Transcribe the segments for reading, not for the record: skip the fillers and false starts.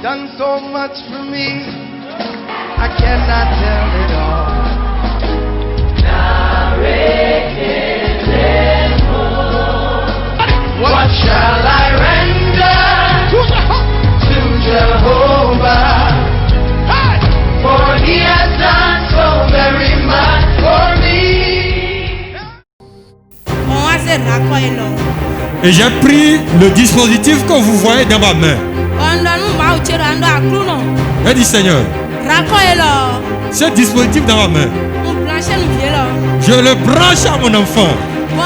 done so much for me, I cannot tell it all. What shall I render to Jehovah? For he has done so very much for me. Et j'ai pris le dispositif que vous voyez dans ma main. J'ai dit Seigneur, ce dispositif dans ma main, je le branche à mon enfant.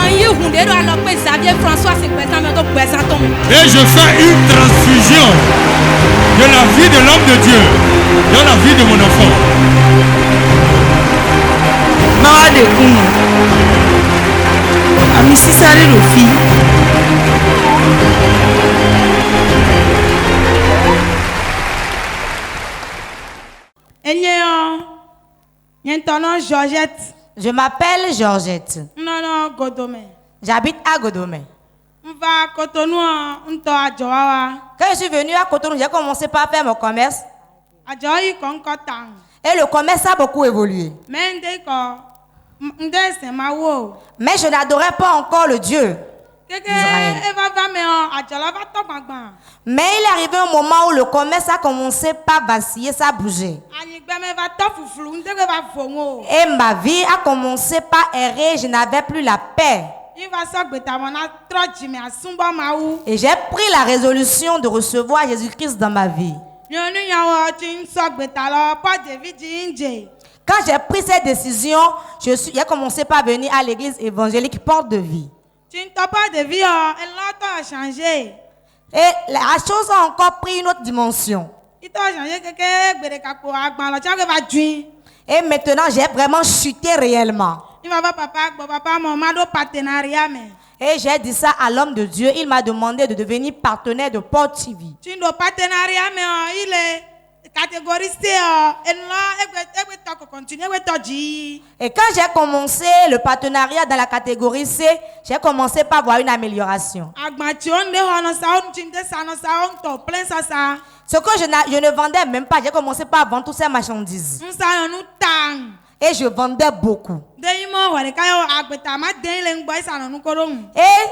Et je fais une transfusion de la vie de l'homme de Dieu dans la vie de mon enfant. Georgette. Je m'appelle Georgette. Non, Godome. J'habite à Godomé. Quand je suis venue à Cotonou, j'ai commencé par faire mon commerce. Et le commerce a beaucoup évolué. Mais je n'adorais pas encore le Dieu d'Israël. Mais il est arrivé un moment où le commerce a commencé par vaciller, ça a bougé. Et ma vie a commencé par errer, je n'avais plus la paix. Et j'ai pris la résolution de recevoir Jésus-Christ dans ma vie. Quand j'ai pris cette décision, j'ai commencé par venir à l'église évangélique Porte de Vie. Et la chose a encore pris une autre dimension. Et maintenant, j'ai vraiment chuté réellement. Et j'ai dit ça à l'homme de Dieu. Il m'a demandé de devenir partenaire de Porte TV. Et quand j'ai commencé le partenariat dans la catégorie C, j'ai commencé par voir une amélioration. Ce que je ne vendais même pas, j'ai commencé par vendre toutes ces marchandises. Et je vendais beaucoup. Et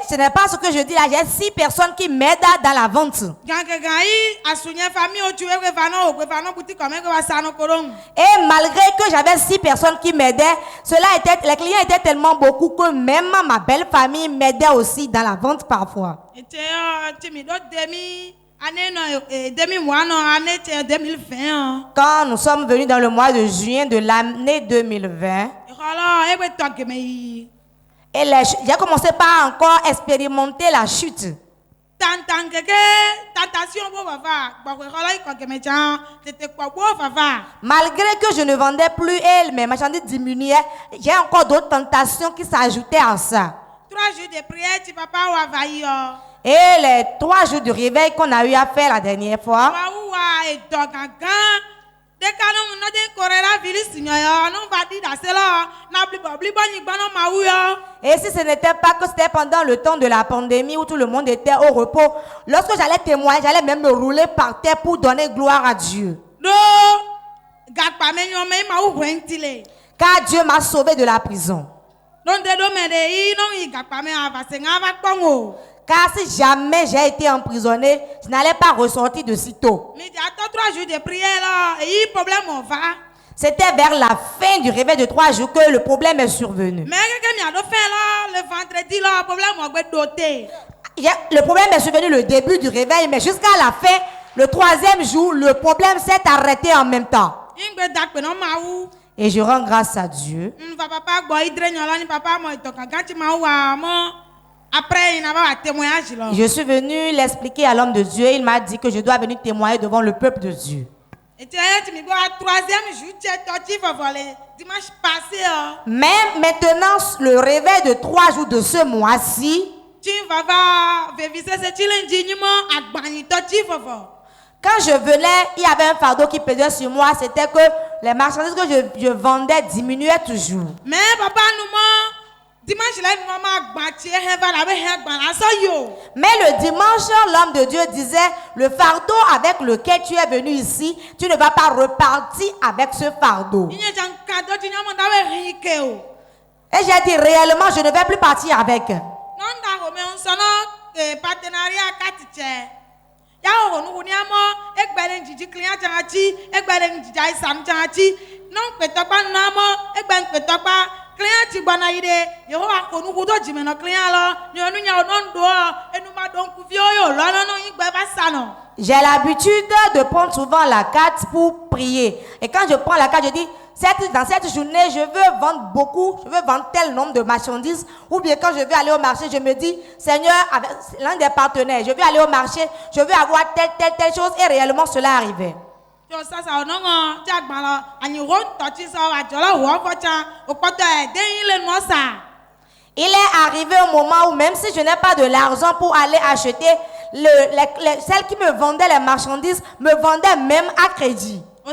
ce n'est pas ce que je dis là, j'ai 6 personnes qui m'aident dans la vente. Et malgré que j'avais 6 personnes qui m'aidaient, les clients étaient tellement beaucoup que même ma belle famille m'aidait aussi dans la vente parfois. Quand nous sommes venus dans le mois de juin de l'année 2020, et j'ai commencé par encore expérimenter la chute. Malgré que je ne vendais plus et mes marchandises diminuaient, j'ai encore d'autres tentations qui s'ajoutaient à ça. 3 jours de prière, tu vas pas. Et les 3 jours de réveil qu'on a eu à faire la dernière fois, et si ce n'était pas que c'était pendant le temps de la pandémie où tout le monde était au repos, lorsque j'allais témoigner, j'allais même me rouler par terre pour donner gloire à Dieu. Car Dieu m'a sauvé de la prison. Car si jamais j'ai été emprisonné, je n'allais pas ressortir de sitôt. C'était vers la fin du réveil de 3 jours que le problème est survenu. Le problème est survenu le début du réveil, mais jusqu'à la fin, le 3e jour, le problème s'est arrêté en même temps. Et je rends grâce à Dieu. Je suis venu l'expliquer à l'homme de Dieu. Il m'a dit que je dois venir témoigner devant le peuple de Dieu. Mais maintenant, le réveil de 3 jours de ce mois-ci, quand je venais, il y avait un fardeau qui pesait sur moi. C'était que les marchandises que je vendais diminuaient toujours. Mais le dimanche, l'homme de Dieu disait, le fardeau avec lequel tu es venu ici, tu ne vas pas repartir avec ce fardeau. Et j'ai dit, réellement, je ne vais plus partir avec. J'ai l'habitude de prendre souvent la carte pour prier. Et quand je prends la carte, je dis, dans cette journée, je veux vendre beaucoup, je veux vendre tel nombre de marchandises. Ou bien quand je veux aller au marché, je me dis, Seigneur, avec l'un des partenaires, je veux aller au marché, je veux avoir telle chose. Et réellement, cela arrivait. Il est arrivé au moment où même si je n'ai pas de l'argent pour aller acheter, celle qui me vendait les marchandises me vendait même à crédit. Et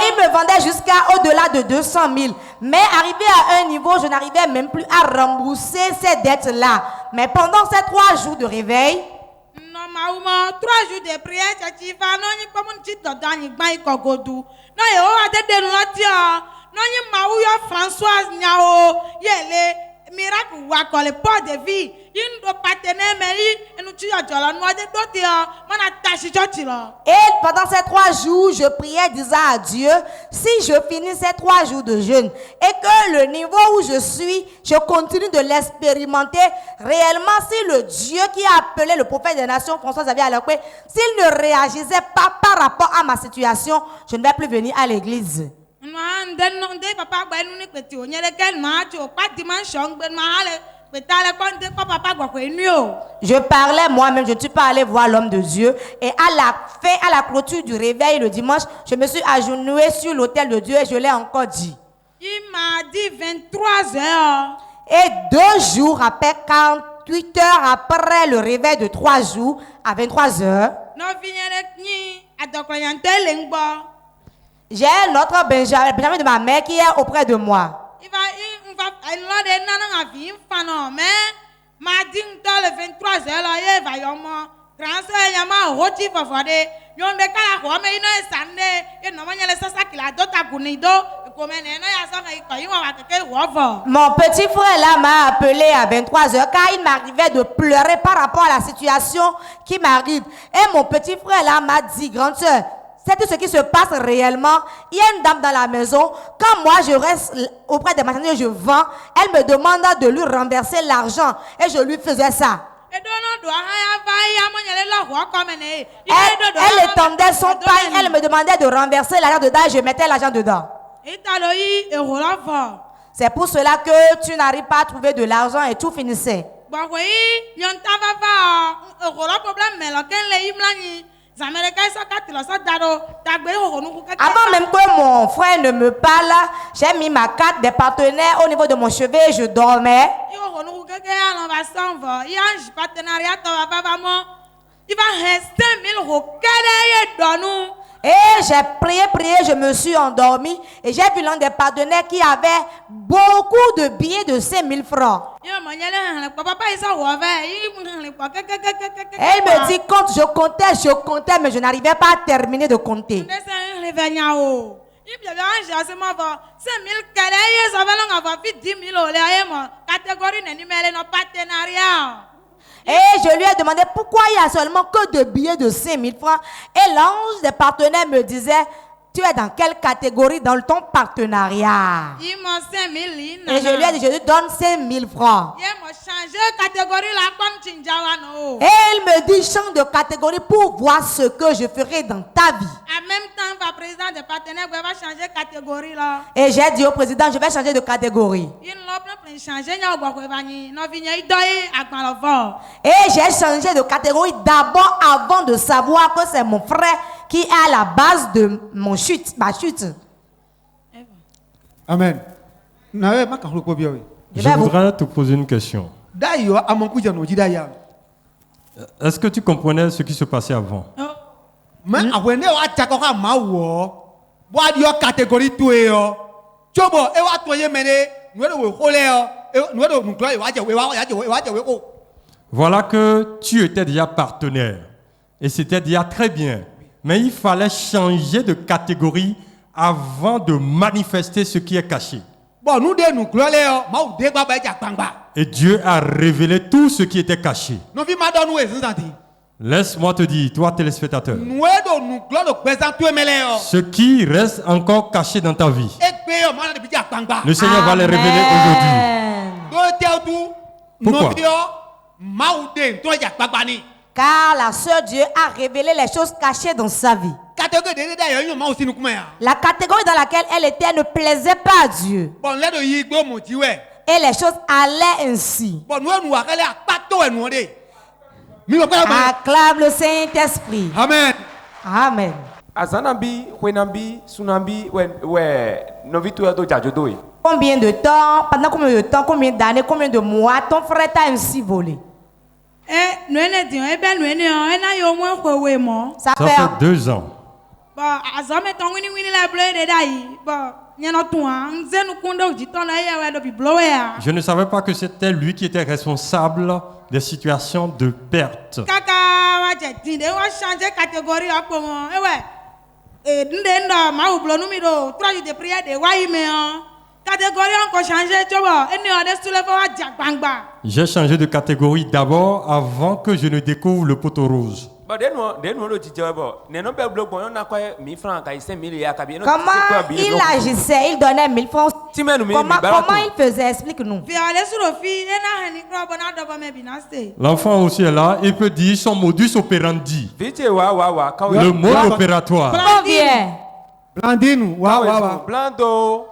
il me vendait jusqu'à au-delà de 200 000. Mais arrivé à un niveau, je n'arrivais même plus à rembourser ces dettes-là. Mais pendant ces 3 jours de réveil, 3 jours de prière, Françoise Niao, miracle ou le port de vie. Et pendant ces 3 jours, je priais disant à Dieu, si je finis ces 3 jours de jeûne et que le niveau où je suis, je continue de l'expérimenter, réellement si le Dieu qui a appelé le prophète des nations, François Xavier Alokwe, s'il ne réagissait pas par rapport à ma situation, je ne vais plus venir à l'église. Je parlais moi-même, je ne suis pas allé voir l'homme de Dieu. Et à la clôture du réveil le dimanche, je me suis agenouillée sur l'autel de Dieu et je l'ai encore dit. Il m'a dit 23 heures. Et 2 jours après, 48 heures après le réveil de 3 jours, à 23 heures, j'ai notre Benjamin de ma mère qui est auprès de moi. Mon petit frère là m'a appelé à 23 heures car il m'arrivait de pleurer par rapport à la situation qui m'arrive. Et mon petit frère là m'a dit, grande soeur, c'est tout ce qui se passe réellement. Il y a une dame dans la maison. Quand moi je reste auprès des marchandises, je vends, elle me demande de lui renverser l'argent. Et je lui faisais ça. Elle étendait son pain, elle me demandait de renverser l'argent dedans et je mettais l'argent dedans. C'est pour cela que tu n'arrives pas à trouver de l'argent et tout finissait. Avant même que mon frère ne me parle, j'ai mis ma carte des partenaires au niveau de mon chevet et je dormais. Et j'ai prié, je me suis endormi et j'ai vu l'un des partenaires qui avait beaucoup de billets de 5 000 francs. Et il me dit, compte, je comptais, mais je n'arrivais pas à terminer de compter. Et je lui ai demandé pourquoi il y a seulement que de billets de 5 000 francs. Et l'ange des partenaires me disait, tu es dans quelle catégorie dans ton partenariat? Et je lui ai dit, je lui donne 5 000 francs. Et il me dit, change de catégorie pour voir ce que je ferai dans ta vie. Et j'ai dit au président, je vais changer de catégorie. Et j'ai changé de catégorie d'abord avant de savoir que c'est mon frère qui est à la base de ma chute. Amen. Je voudrais te poser une question. Est-ce que tu comprenais ce qui se passait avant? Mais après, ne wa tchakoka mawo. Boa dio catégorie tueo. Chobo e wa toye mene, nous le holeo, nous le nous gloire wa. Voilà que tu étais déjà partenaire. Et c'était déjà très bien. Mais il fallait changer de catégorie avant de manifester ce qui est caché. Bon, nous de nous gloire ma ou de ba ba jakpangba. Et Dieu a révélé tout ce qui était caché. Non vi ma don nous ezanti. Laisse-moi te dire, toi téléspectateur, Nous de nous gloire le présent tu meleo. ce qui reste encore caché dans ta vie, E pe yo ma de bi jakpangba. le Seigneur va les révéler aujourd'hui. Do tel tout. Pourquoi? Non vi ma ou de to jakpangba ni. Car la sœur Dieu a révélé les choses cachées dans sa vie. Catégorie de yo ma aussi nous kuma ya. La catégorie dans laquelle elle était ne plaisait pas à Dieu. Bon, là de yigbo mo ti we. Et les choses allaient ainsi. Bon, nous akale apato e nous de. Mi lo pa. Acclame le Saint-Esprit. Amen. Amen. Azanambi, Wenambi, Sunambi, Novitu do Jajodoi. Combien de temps, pendant combien de temps, combien d'années, combien de mois ton frère t'a ainsi volé? Nous ne disons, nous ne yo moins que moi. Ça Ça fait fait 2 ans. Bon, azame ton wini la bleu de dai. Bon, nyano toi, nzenu kundo jitona ya wa do bi blow ya. Je ne savais pas que c'était lui qui était responsable des situations de perte. Kaka wa je de wa changer catégorie apo mo. Nde ndo ma ou blow mi do 3 jours de prière de wa ime hein. Catégorie encore changer chobo. Eni o de soulève wa jagbangba. J'ai changé de catégorie d'abord avant que je ne découvre le poteau rose. Comment il agissait, il donnait 1000 francs. Comment il faisait? Explique-nous. L'enfant aussi est là, il peut dire son modus operandi. Le mode opératoire. Combien? Blandine, Blando.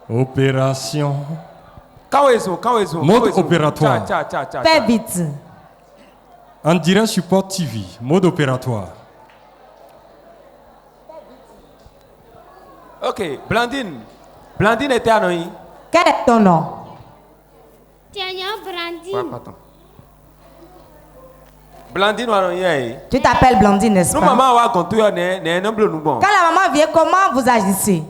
Opération. Mode Mode opératoire. Fais vite. En direct sur Port TV, mode opératoire. Ok, Blandine. Blandine était à nous. Quel est ton nom? Tiens, Blandine. Attends. Blandine, Tu t'appelles Blandine, n'est-ce nous pas? maman va continuer, nous bon. Quand la maman vient, comment vous agissez?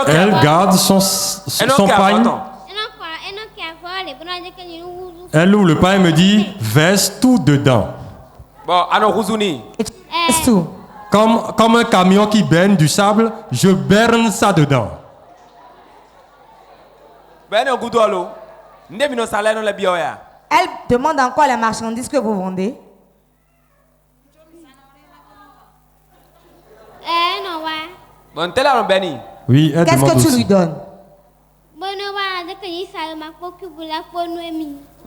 Elle garde son pagne. Elle ouvre le pain et me dit, verse tout dedans. Bon, alors, Rouzouni. Et tu laisses tout. Comme un camion qui berne du sable, je berne ça dedans. Ben, on goûte à l'eau. Nous salaire dans les bioya. Elle demande encore les marchandises que vous vendez. Bon, t'es là, Benny. Oui, elle Qu'est-ce demande que tu aussi. lui donnes?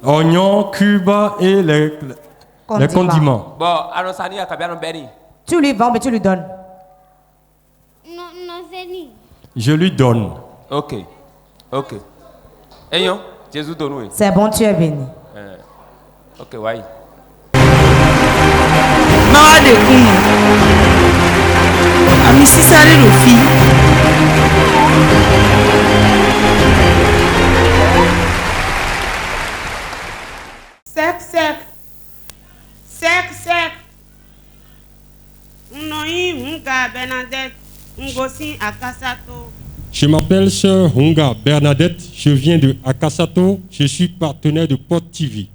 Oignons, cubes et les condiments. Bon, alors, ça n'y a qu'à bien, Benny. Tu lui vends, mais tu lui donnes. Je lui donne. Ok. Ok. Ayons, Jésus donne. C'est bon, tu es béni. Ok, ouais. Mawa de kuma. Ami sisare rofi. Sec, sec. Sec, sec. Noi, Hunga Bernadette, Ngosi Akasato. Je m'appelle Sœur Hunga Bernadette, je viens de Akasato, je suis partenaire de Port TV.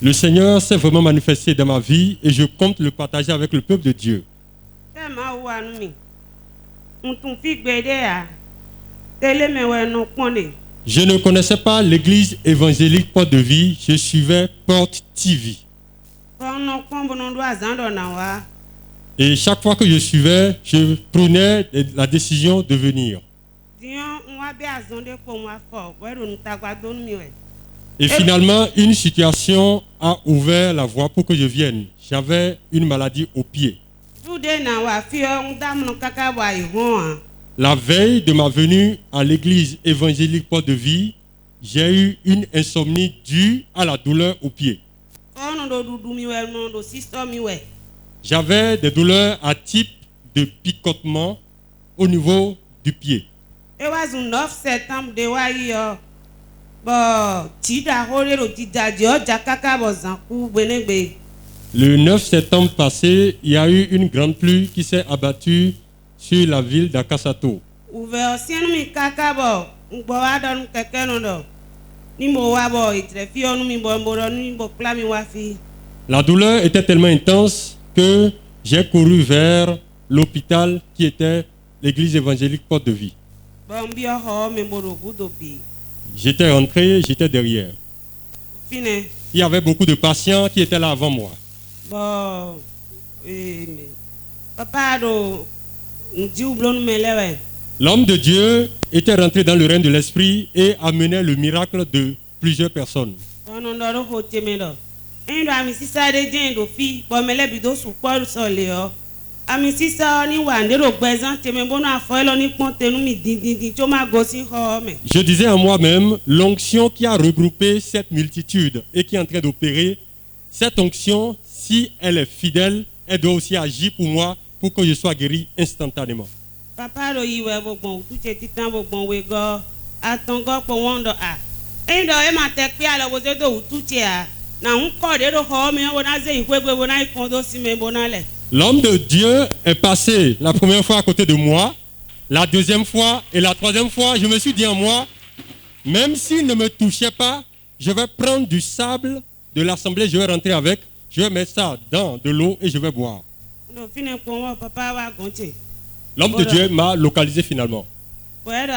Le Seigneur s'est vraiment manifesté dans ma vie et je compte le partager avec le peuple de Dieu. Je ne connaissais pas l'église évangélique Port de Vie, je suivais Port TV. Et chaque fois que je suivais, je prenais la décision de venir. Et finalement, une situation a ouvert la voie pour que je vienne. J'avais une maladie au pied. La veille de ma venue à l'église évangélique Port de Vie, j'ai eu une insomnie due à la douleur au pied. J'avais des douleurs à type de picotement au niveau du pied. Et was 9 septembre de wayo. Bon, tida holero tida dio jakaka bozanku benegbe. Le 9 septembre passé, il y a eu une grande pluie qui s'est abattue sur la ville d'Akasato. Ouvert sienu mi kaka bo, ngbo adon keke no do. Ni mo wa bo itrefi onu mi bo mboro ni bo kla mi wafi. La douleur était tellement intense que j'ai couru vers l'hôpital qui était l'église évangélique Porte de Vie. Bon bi ho me mboro gudopi. J'étais rentré, j'étais derrière. Fine. Il y avait beaucoup de patients qui étaient là avant moi. Bon, papa do ndi ublon me lewe. L'homme de Dieu était rentré dans le règne de l'esprit et amenait le miracle de plusieurs personnes. Bon ndoro ho teme do. Endo ami sisa de den do fi, bo mele bi do su por so le o. Ami sisa ni wa ndero gbezan teme bono afo elo ni pon tenu mi din to ma go si ho me. Je disais en moi-même, l'onction qui a regroupé cette multitude et qui est en train d'opérer, cette onction, si elle est fidèle, elle doit aussi agir pour moi pour que je sois guéri instantanément. Papa ro yiwe bogbon tuche titan bogbon we go atongo po wondo a. Endo e ma te pe ala wo se do tuche a. Na un ko de do ho mi wo na ze ikwegbe wo na ikondo si me bonale. L'homme de Dieu est passé la première fois à côté de moi, la deuxième fois et la troisième fois, je me suis dit en moi, même s'il ne me touchait pas, je vais prendre du sable de l'assemblée, je vais rentrer avec, je vais mettre ça dans de l'eau et je vais boire. No fine ko wo papa wa gonche. L'homme de Dieu m'a localisé finalement. Bueno,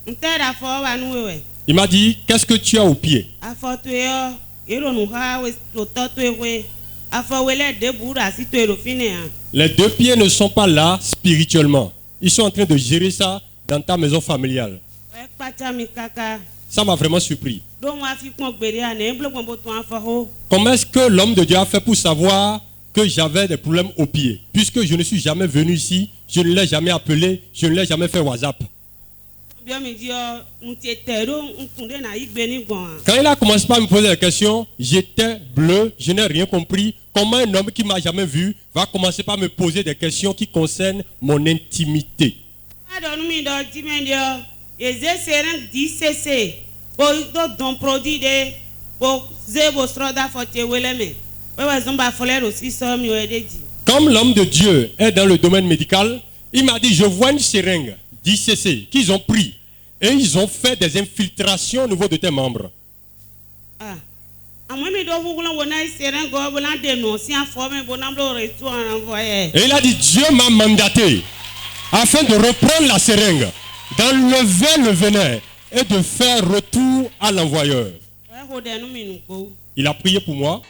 ntera fo wa nu wewe. Il m'a dit, qu'est-ce que tu as au pied? Afo to yo, ero nu ha we to to we. Afo wele de bura si to ero fine a. Les deux pieds ne sont pas là spirituellement. Ils sont en train de gérer ça dans ta maison familiale. We pacha mi kaka. Ça m'a vraiment surpris. Don wa fi pon gbere a ne mblo pon bo to afo ho. Comment est-ce que l'homme de Dieu a fait pour savoir que j'avais des problèmes au pied? Puisque je ne suis jamais venu ici, je ne l'ai jamais appelé, je ne l'ai jamais fait WhatsApp. Bio mi di o nti tero ntunde na igbe ni gbon. Quand il a commencé par me poser la question, j'étais bleu, je n'ai rien compris. Comment un homme qui m'a jamais vu va commencer par me poser des questions qui concernent mon intimité? Adonu mi do dimendio. Eze sereng DCC. Bo do don produit de bo zebo stroda forte weleme. We zomba folero si so mi wedeji. Comme l'homme de Dieu est dans le domaine médical, il m'a dit, je vois une seringue d'ICC qu'ils ont pris et ils ont fait des infiltrations au niveau de tes membres. Ah. Amwe mi do wugulo wona sereng go bona de no si afome bona blo retu envoyer. Et il a dit, Dieu m'a mandaté afin de reprendre la seringue, d'enlever le venin et de faire retour à l'envoyeur. Il a prié pour moi.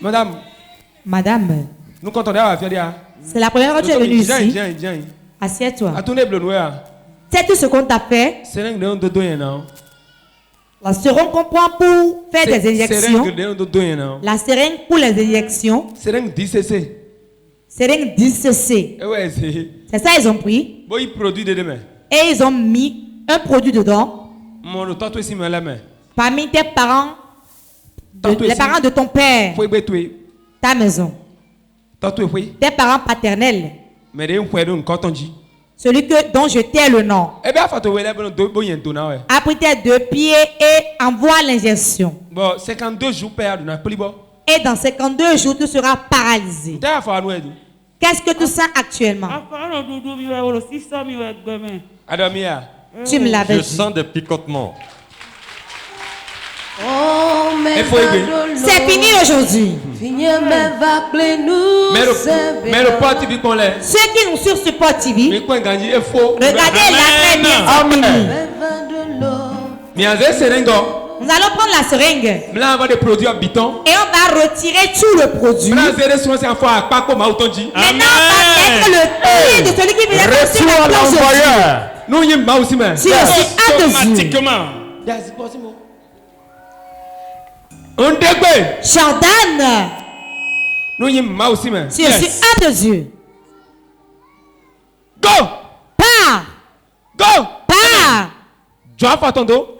Madame, nous comptons à faire. C'est la première fois que tu es venu ici. Viens. Assieds-toi. C'est tout ce qu'on t'a fait. La seringue qu'on prend pour faire des injections. La seringue pour les injections. Seringue 10cc. Seringue 10cc. C'est ça, ils ont pris. Et ils ont mis un produit dedans. Parmi tes parents, les parents de ton père, ta maison, tes parents paternels, celui dont je t'ai le nom, a pris tes deux pieds et envoie l'injection. Et dans 52 jours, tu seras paralysé. Qu'est-ce que tu sens actuellement? Tu me l'avais dit. Je sens des picotements. C'est fini aujourd'hui. Mais le port TV qu'on l'est. Ceux qui nous suivent sur Port TV, regardez la très bien en mini. Nous allons prendre la seringue et on va retirer tout le produit. Maintenant, on va mettre le pied de celui qui vient de sur l'envoyeur. Si je suis automatiquement. Jordan. Si je suis un de Dieu. Go. Pars. Go. Pars.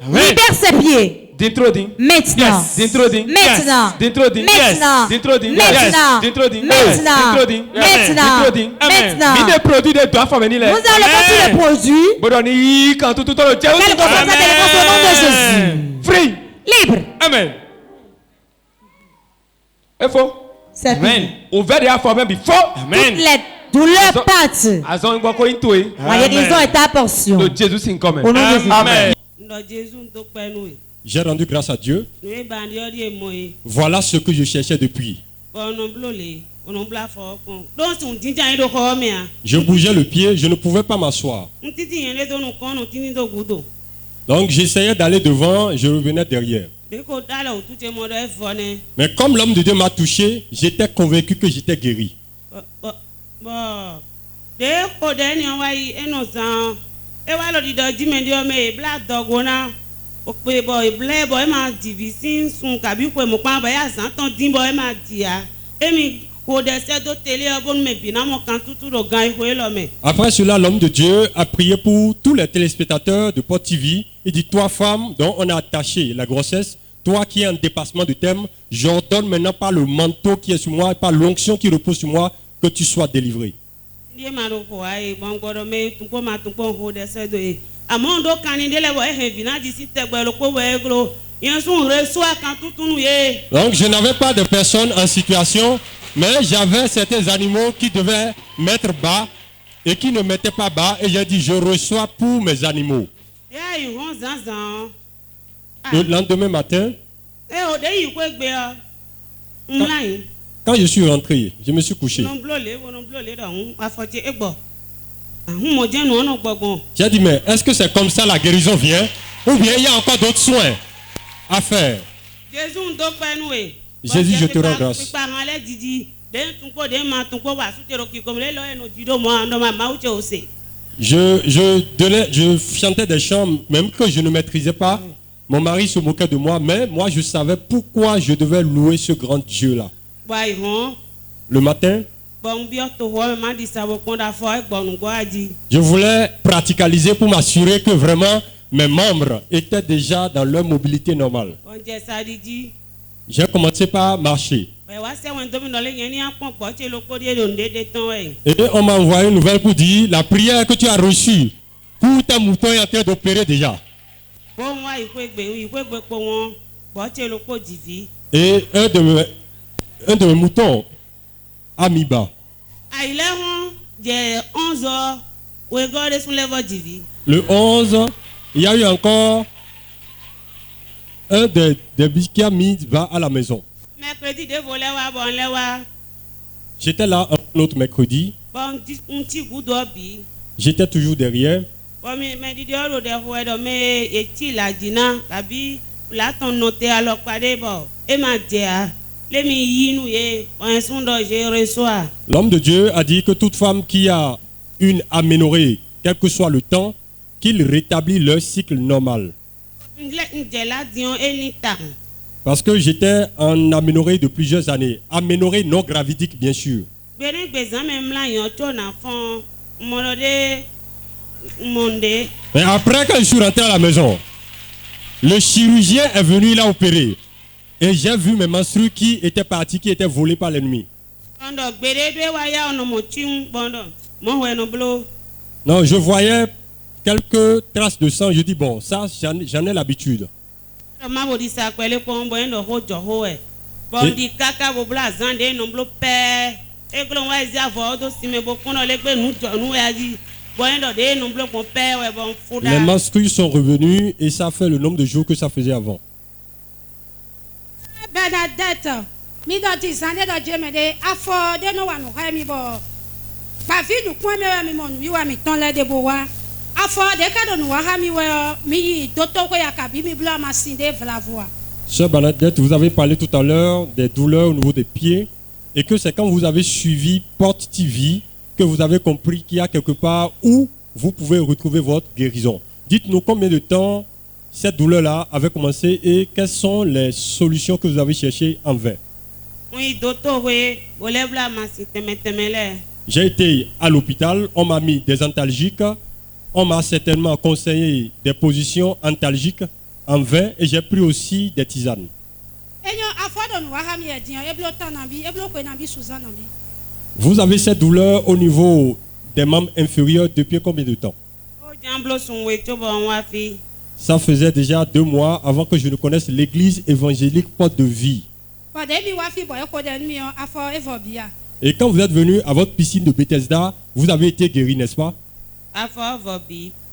Libère ses pieds. D'introduire. Maintenant. Yes. D'introduire. Maintenant. Yes. D'introduire. Maintenant. Yes. D'introduire. Maintenant. Yes. D'introduire. Maintenant. D'introduire. Maintenant. D'introduire. Maintenant. Il des produits de doigts former. Nous allons voir tous les produits. Bodoni quand tout le Dieu. Quel que soit ta défense au nom de Jésus. Free. Libre. Amen. Il faut. C'est Amen. Ouvert et à former before. Toutes les douleurs partent. Azon ngwako intoué. La guérison est ta portion. Le Jésus c'est comme. Au nom de Jésus. Amen. J'ai rendu grâce à Dieu. Voilà ce que je cherchais depuis. Je bougeais le pied, je ne pouvais pas m'asseoir. Donc j'essayais d'aller devant, je revenais derrière. Mais comme l'homme de Dieu m'a touché, j'étais convaincu que j'étais guéri. Après cela, l'homme de Dieu a prié pour tous les téléspectateurs de Port TV. Il dit, toi femme dont on a attaché la grossesse, toi qui es en dépassement de thème, j'ordonne maintenant par le manteau qui est sur moi et par l'onction qui repose sur moi que tu sois délivré. Donc je n'avais pas de personne en situation, mais j'avais certains animaux qui devaient mettre bas et qui ne mettaient pas bas, et j'ai dit je reçois pour mes animaux. Le lendemain matin, quand je suis rentré, je me suis couché. J'ai dit, mais est-ce que c'est comme ça la guérison vient? Ou bien il y a encore d'autres soins à faire? Jésus, je te rends grâce. Je chantais des chants même que je ne maîtrisais pas. Mon mari se moquait de moi, mais moi je savais pourquoi je devais louer ce grand Dieu-là. Le matin, je voulais praticaliser pour m'assurer que vraiment mes membres étaient déjà dans leur mobilité normale. J'ai commencé par marcher. Et on m'a envoyé une nouvelle pour dire la prière que tu as reçue pour ta mouton est en train d'opérer déjà. Et un de mes moutons a mis bas. Le 11, il y a eu encore un des biches qui a mis bas à la maison. J'étais là un autre mercredi. J'étais toujours derrière. L'homme de Dieu a dit que toute femme qui a une aménorrhée, quel que soit le temps, qu'il rétablit leur cycle normal. Parce que j'étais en aménorrhée de plusieurs années. Aménorrhée non gravidique, bien sûr. Mais après, quand je suis rentré à la maison, le chirurgien est venu, il a opéré. Et j'ai vu mes menstrues qui étaient parties, qui étaient volées par l'ennemi. Non, je voyais quelques traces de sang. Je dis, bon, ça, j'en ai l'habitude. Les menstrues sont revenues et ça fait le nombre de jours que ça faisait avant. Bernadette, mi do ti sande do jeme de afo de no wa no ha mi bo ba fi du kwa me mi mo nu wa mi ton le de bo wa afo de ka do no wa ha mi we mi do to ko ya ka bi mi bla ma sin de vla voix. Sœur Bernadette, vous avez parlé tout à l'heure des douleurs au niveau des pieds et que c'est quand vous avez suivi Porte TV que vous avez compris qu'il y a quelque part où vous pouvez retrouver votre guérison. Dites-nous combien de temps cette douleur-là avait commencé et quelles sont les solutions que vous avez cherchées en vain. J'ai été à l'hôpital, on m'a mis des antalgiques, on m'a certainement conseillé des positions antalgiques en vin et j'ai pris aussi des tisanes. Vous avez cette douleur au niveau des membres inférieurs depuis combien de temps? Ça faisait déjà 2 mois avant que je ne connaisse l'église évangélique Porte de Vie. Et quand vous êtes venu à votre piscine de Bethesda, vous avez été guéri, n'est-ce pas?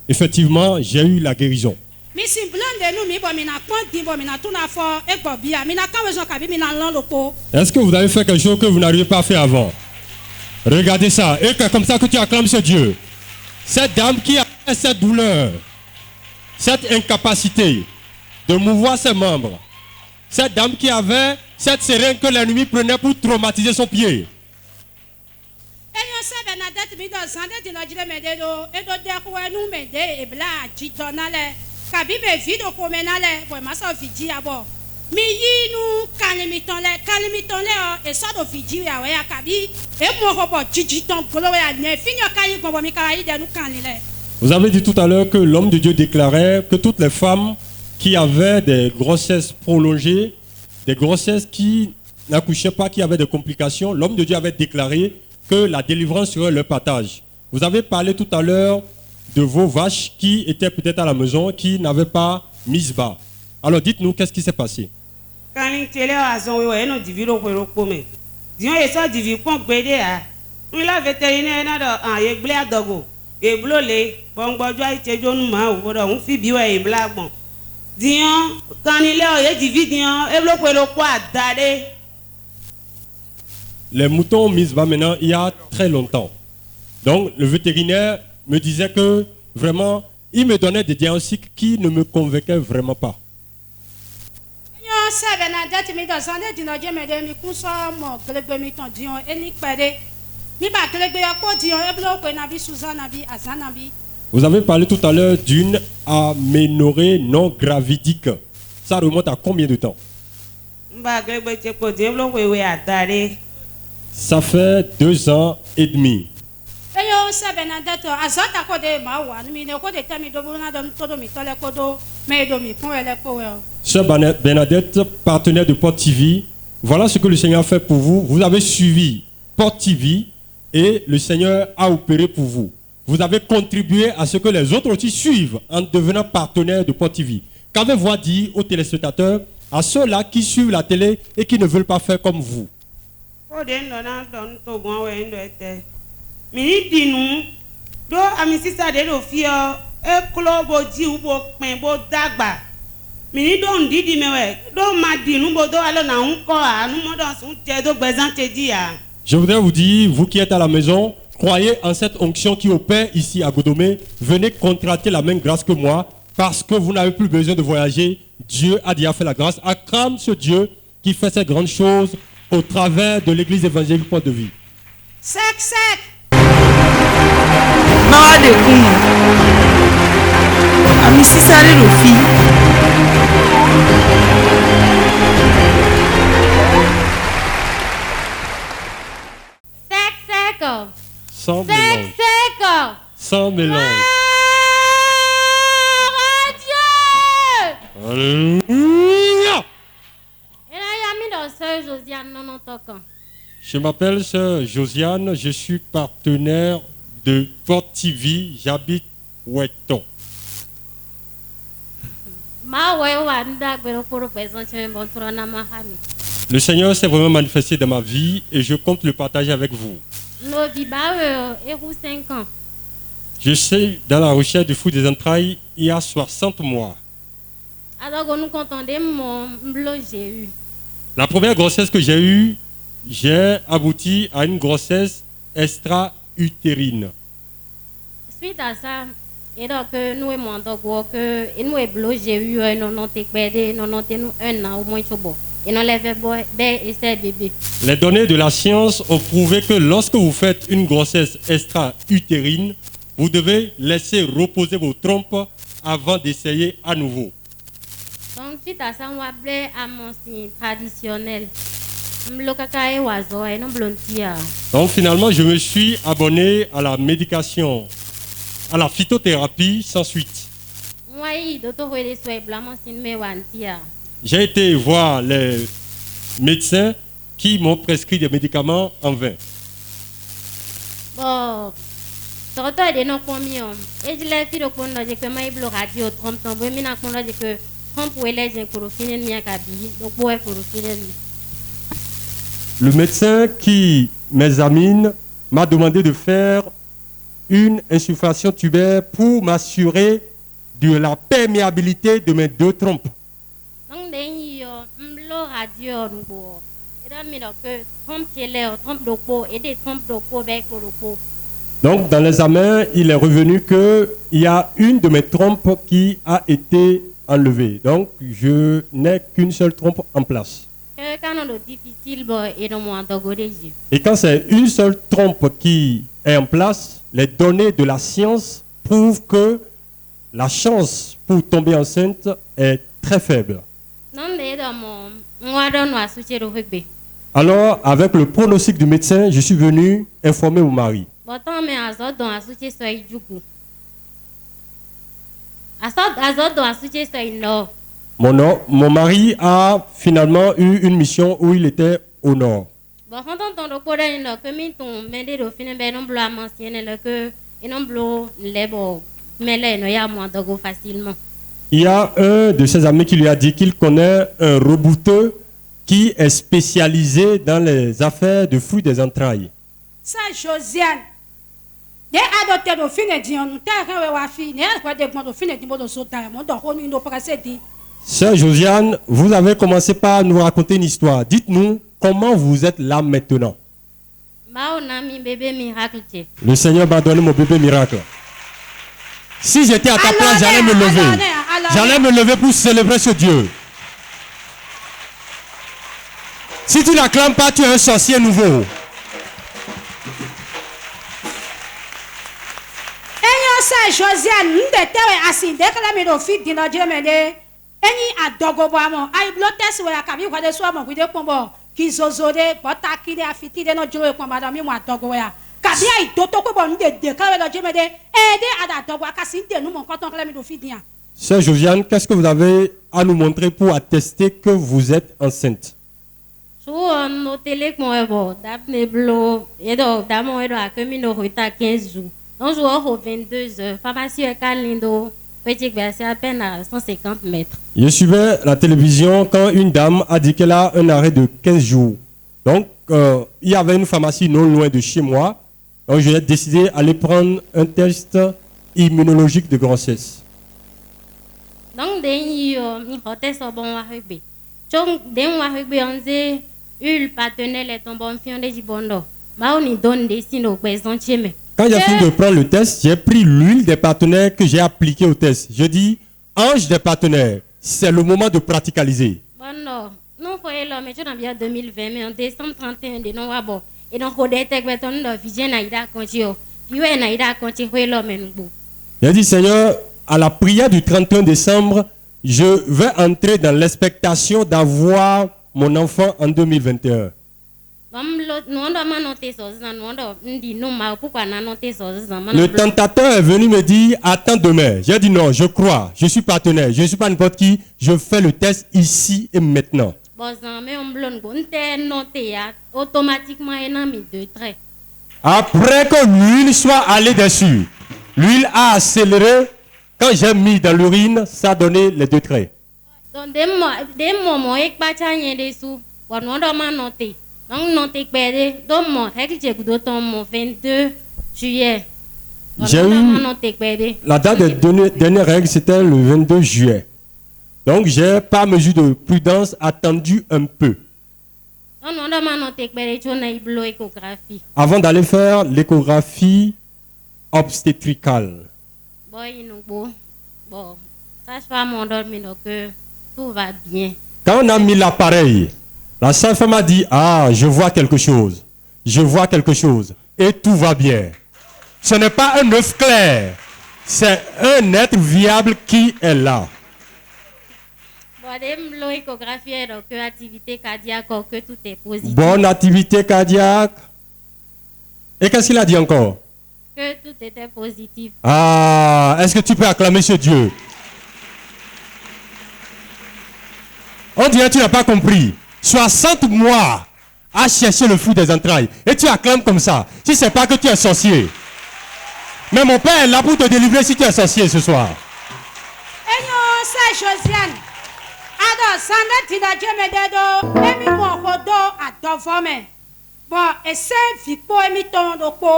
Effectivement, j'ai eu la guérison. Est-ce que vous avez fait quelque chose que vous n'arrivez pas à faire avant? Regardez ça. Et c'est comme ça que tu acclames ce Dieu. Cette dame qui a cette douleur, cette incapacité de mouvoir ses membres, cette dame qui avait cette seringue que l'ennemi prenait pour traumatiser son pied. Vous avez dit tout à l'heure que l'homme de Dieu déclarait que toutes les femmes qui avaient des grossesses prolongées, des grossesses qui n'accouchaient pas, qui avaient des complications, l'homme de Dieu avait déclaré que la délivrance serait leur partage. Vous avez parlé tout à l'heure de vos vaches qui étaient peut-être à la maison, qui n'avaient pas mis bas. Alors dites-nous, qu'est-ce qui s'est passé? Les moutons ont mis bas maintenant il y a très longtemps. Donc le vétérinaire me disait que vraiment, il me donnait des diagnostics qui ne me convainquaient vraiment pas. Vous avez parlé tout à l'heure d'une aménorrhée non gravidique. Ça remonte à combien de temps? Ça fait 2 ans et demi. Sœur Bernadette, partenaire de Porte TV, voilà ce que le Seigneur a fait pour vous. Vous avez suivi Porte TV et le Seigneur a opéré pour vous. Vous avez contribué à ce que les autres aussi suivent en devenant partenaire de Porte TV. Qu'avez-vous à dire aux téléspectateurs, à ceux-là qui suivent la télé et qui ne veulent pas faire comme vous? Je voudrais vous dire, vous qui êtes à la maison, croyez en cette onction qui opère ici à Godomé. Venez contracter la même grâce que moi, parce que vous n'avez plus besoin de voyager. Dieu a déjà fait la grâce. Acclame ce Dieu qui fait ces grandes choses au travers de l'église évangélique Porte de Vie. Sec, sec. Sans mélange. Sans mélange. Alléluia. Je m'appelle Sœur Josiane, je suis partenaire de Porte TV, j'habite Ouetton. Le Seigneur s'est vraiment manifesté dans ma vie et je compte le partager avec vous. Je suis dans la recherche du fruit des entrailles il y a 60 mois. La première grossesse que j'ai eue, j'ai abouti à une grossesse extra-utérine. Suite à ça, et donc nous et mon dogo que nous et blo j'ai eu un an au moins chobo. Et non les et c'est bébé. Les données de la science ont prouvé que lorsque vous faites une grossesse extra-utérine, vous devez laisser reposer vos trompes avant d'essayer à nouveau. Donc suite à ça, on va à mon signe traditionnel. Donc finalement, je me suis abonné à la médication, à la phytothérapie sans suite. Moi, il doit trouver des soins blancs, c'est une méwantia. J'ai été voir les médecins qui m'ont prescrit des médicaments en vain. Bon, surtout des non combien. Et je l'ai fait de qu'on a dit que moi, il radio trompe tombe, mais n'a qu'on a dit que trompe ou les gens pour finir bien cabi, donc pour finir. Le médecin qui m'examine m'a demandé de faire une insufflation tubaire pour m'assurer de la perméabilité de mes deux trompes. Donc, il y a un radio, et donc, il y a que trompe télé, trompe de peau, et des trompes de peau avec le peau. Donc, dans l'examen, il est revenu qu'il y a une de mes trompes qui a été enlevée. Donc, je n'ai qu'une seule trompe en place. Et quand c'est une seule trompe qui est en place, les données de la science prouvent que la chance pour tomber enceinte est très faible. Alors, avec le pronostic du médecin, je suis venu informer mon mari. Mon mari a finalement eu une mission où il était au nord. Il y a un de ses amis qui lui a dit qu'il connaît un rebouteux qui est spécialisé dans les affaires de fruits des entrailles. Ça, Josiane. Des adoptés de fin de Dieu, nous t'avons wa fille, ne quoi de bon de fin de bon sota, mon don on nous passer dit. Sœur Josiane, vous avez commencé par nous raconter une histoire. Dites-nous comment vous êtes là maintenant. Le Seigneur m'a donné mon bébé miracle. Si j'étais à ta place, j'allais me lever. J'allais me lever pour célébrer ce Dieu. Si tu n'acclames pas, tu es un sorcier nouveau. Ça, Josiane, nous t'avons assis, dès que la médophyte dit notre Dieu, mais any adogobamo, I blottes where I can be what the swam with the combo, Kizozode, Botaki, the affiti, the no joy, Madame, you want Dogoya. Kabia, Dotoko, the color of Jimmy, and they are Dogwakasin, the Numan Cotton Clamidophidia. Sœur Josiane, qu'est-ce que vous avez à nous montrer pour attester que vous êtes enceinte? Nos télécommandes, d'après Blo, et donc, d'abord, il a commis nos retards 15 jours. Donc, je vois 22 heures. Pharmacie Calindo, petit c'est à peine à 150 mètres. Je suivais la télévision quand une dame a dit qu'elle a un arrêt de 15 jours. Donc, il y avait une pharmacie non loin de chez moi. Donc, j'ai décidé d'aller prendre un test immunologique de grossesse. Donc, il y a un test au bon rugby. Donc, on dit le partenaire est un bon fion de Jibondo. On y donne des signes au présent. Quand j'ai fini de prendre le test, j'ai pris l'huile des partenaires que j'ai appliquée au test. Je dis, ange des partenaires, c'est le moment de praticaliser. Bon, non, nous voyons l'homme, mais je suis en 2020, mais en décembre 31, de non bon. Et donc, on est avec ton vision naïda continue. Puis, on naïda continue l'homme. J'ai dit, Seigneur, à la prière du 31 décembre, je vais entrer dans l'expectation d'avoir mon enfant en 2021. Le tentateur est venu me dire, attends demain. J'ai dit non, je crois, je suis partenaire, je ne suis pas n'importe qui, je fais le test ici et maintenant. Après que l'huile soit allée dessus, l'huile a accéléré. Quand j'ai mis dans l'urine, ça a donné les 2 traits. Donc, des moments, il n'y a pas de sous. Donc, non, t'es perdé. Donc, mon règle, j'ai goûté mon 22 juillet. J'ai eu la date de dernière règle, c'était le 22 juillet. Donc, j'ai, par mesure de prudence, attendu un peu. Avant d'aller faire l'échographie obstétricale. Bon, sage-femme m'a dormi que tout va bien. Quand on a mis l'appareil, la sage-femme a dit, ah, je vois quelque chose. Je vois quelque chose. Et tout va bien. Ce n'est pas un œuf clair. C'est un être viable qui est là. Bonne activité cardiaque. Et qu'est-ce qu'il a dit encore? Que tout était positif. Ah, est-ce que tu peux acclamer ce Dieu? On dirait que tu n'as pas compris. 60 mois à chercher le fruit des entrailles. Et tu acclames comme ça. Si c'est pas que tu es sorcier. Mais mon père est là pour te délivrer si tu es sorcier ce soir. Sœur Josiane. Alors, Sandra Tinaje Mededo, Emi Mohodo Adovome. Bon, et c'est Vipo Emi Tondoko.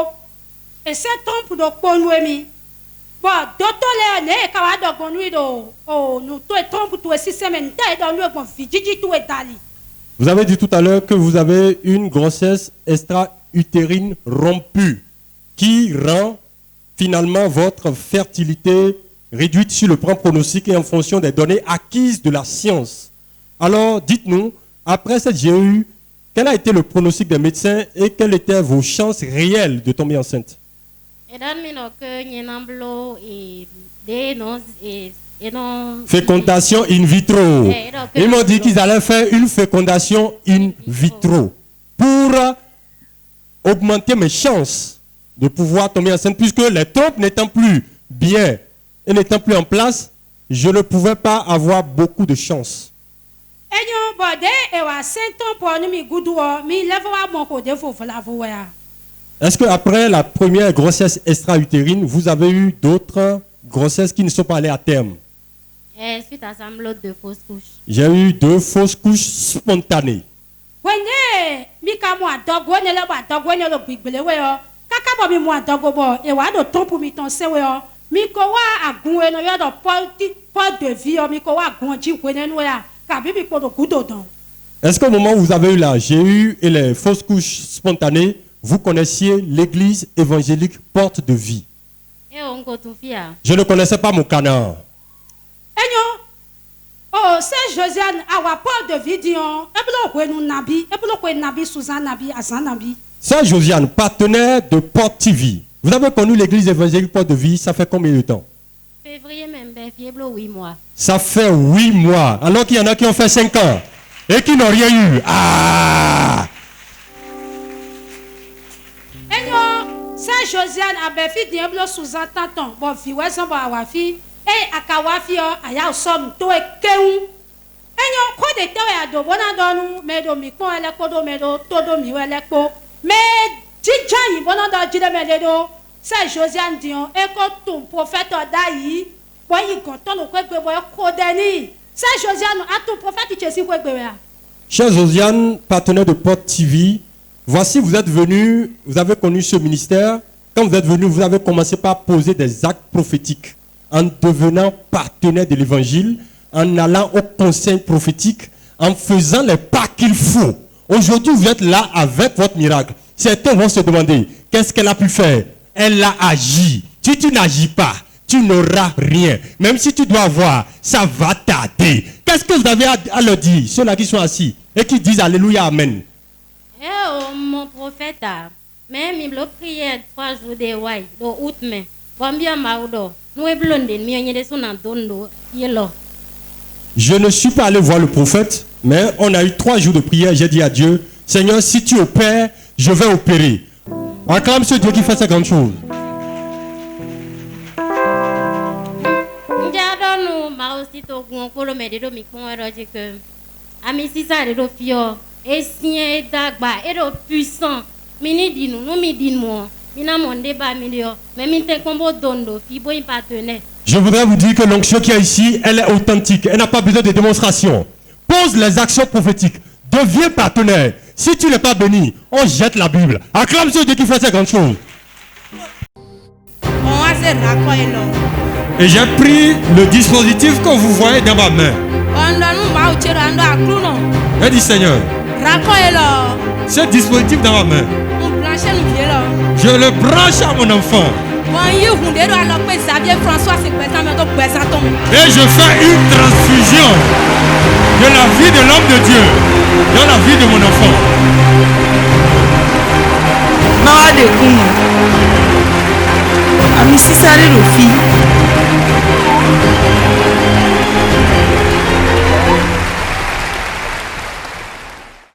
Et c'est Tompo Doko Nuemi. Bon, Dotole Ne Kawado Gonuido. Oh, nous tout est Tompo tout est système. T'es dans le bon Fidji tout est Dali. Vous avez dit tout à l'heure que vous avez une grossesse extra-utérine rompue qui rend finalement votre fertilité réduite sur le plan pronostic et en fonction des données acquises de la science. Alors, dites-nous, après cette GEU, quel a été le pronostic des médecins et quelles étaient vos chances réelles de tomber enceinte? Fécondation in vitro. Ils m'ont dit qu'ils allaient faire une fécondation in vitro pour augmenter mes chances de pouvoir tomber enceinte, puisque les trompes n'étant plus bien et n'étant plus en place, je ne pouvais pas avoir beaucoup de chance. Est-ce qu'après la première grossesse extra-utérine, vous avez eu d'autres grossesses qui ne sont pas allées à terme? Suite à ça, de fausses couches. J'ai eu 2 fausses couches spontanées. Est-ce qu'au moment où vous avez eu la GEU et les fausses couches spontanées, vous connaissiez l'église évangélique Porte de Vie? Je ne connaissais pas mon canard. Oh, c'est Josiane, à Porte de Vie, c'est Josiane, partenaire de Porte TV. Vous avez connu l'église évangélique Porte de Vie, ça fait combien de temps? Février même, 8 mois. Ça fait 8 mois, alors qu'il y en a qui ont fait 5 ans et qui n'ont rien eu. Ah! C'est Josiane, à fait diable sous-entendant. Bon, fille, ouais, ça va avoir fille. Et à Kawafi, à y'a somme, tout est kéou. Et yon, quoi de théorie à do, bon à donou, mais do mi, quoi, elle est kodo, mais do, todo mi, elle est ko. Mais, Djidjan, bon à do, Djidjan, mais do, c'est Josiane Dion, et quand ton prophète daï, bon, il content, le quoi, bon, kodeni. C'est Josiane, à ton prophète, qui est si quoi, Cher Josiane, partenaire de Porte TV, voici, vous êtes venu, vous avez connu ce ministère. Quand vous êtes venu, vous avez commencé par poser des actes prophétiques en devenant partenaire de l'évangile, en allant au conseil prophétique, en faisant les pas qu'il faut. Aujourd'hui, vous êtes là avec votre miracle. Certains vont se demander, qu'est-ce qu'elle a pu faire? Elle a agi. Si tu n'agis pas, tu n'auras rien. Même si tu dois avoir, ça va tarder. Qu'est-ce que vous avez à leur dire, ceux-là qui sont assis et qui disent Alléluia, Amen? Mon prophète, même il a prié 3 jours de Hawaï, de août, mais combien maudo, nous est blonde, mais on est son antondo, je ne suis pas allé voir le prophète, mais on a eu 3 jours de prière. J'ai dit à Dieu, Seigneur, si tu opères, je vais opérer. Acclame ce Dieu qui fait ces grandes choses. Et si un dagba et le puissant, mini dit nous mi dit moi, mina mon débat milieu, mais mi te combo dondo, fibo un partenaire. Je voudrais vous dire que l'onction qui est ici, elle est authentique, elle n'a pas besoin de démonstration. Pose les actions prophétiques, deviens partenaire. Si tu n'es pas béni, on jette la Bible. Acclame ce Dieu qui fait ces grandes choses. Et j'ai pris le dispositif que vous voyez dans ma main. J'ai dit Seigneur, ce dispositif dans ma main, je le branche à mon enfant. Et je fais une transfusion de la vie de l'homme de Dieu dans la vie de mon enfant.